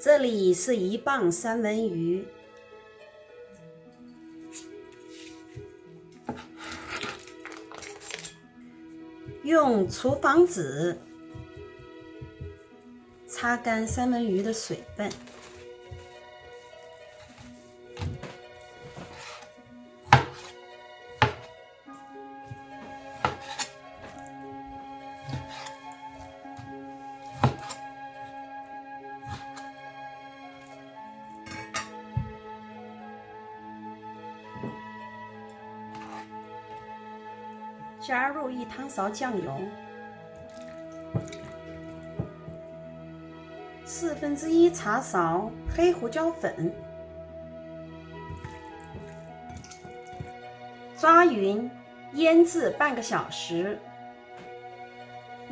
这里是1磅三文鱼，用厨房纸擦干三文鱼的水分，加入1汤勺酱油，1/4茶勺黑胡椒粉，抓匀，腌制半个小时。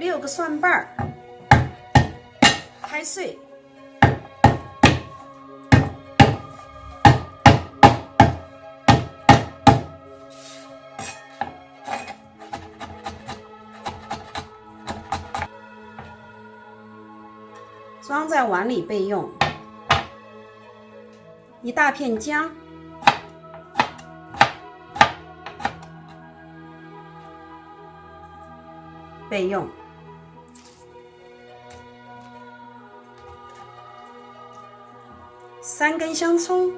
6个蒜瓣儿，拍碎。装在碗里备用。1大片姜，备用。3根香葱，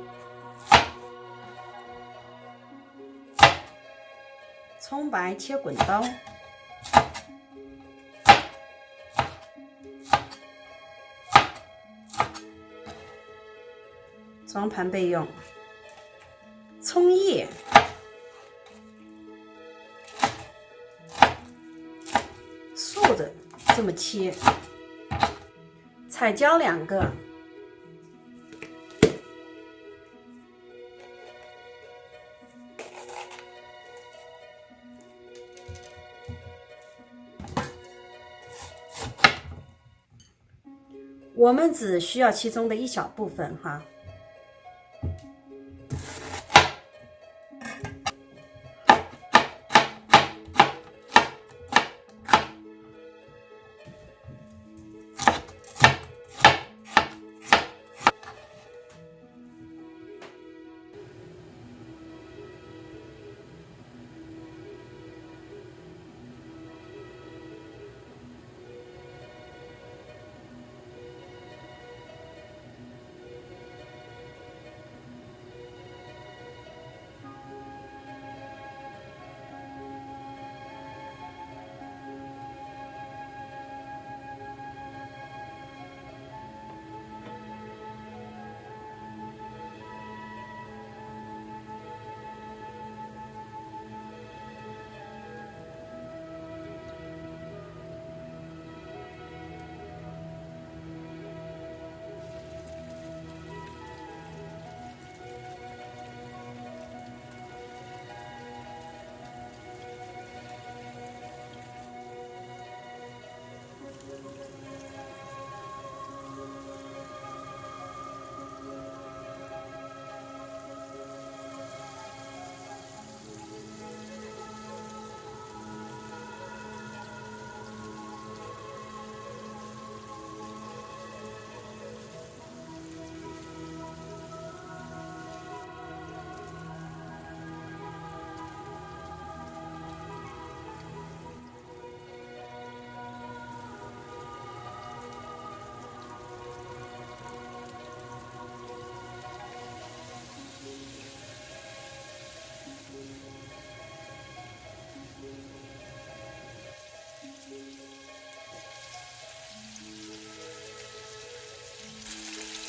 葱白切滚刀。装盘备用。葱叶，竖着这么切。彩椒2个，我们只需要其中的一小部分哈。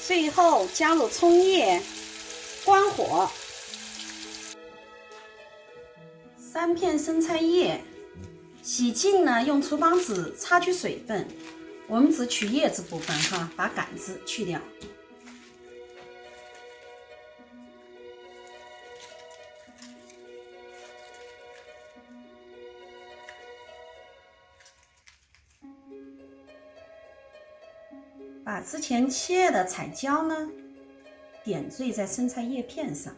最后加入葱叶，关火。3片生菜叶，洗净呢，用厨房纸擦去水分。我们只取叶子部分哈，把杆子去掉。把之前切的彩椒呢，点缀在生菜叶片上。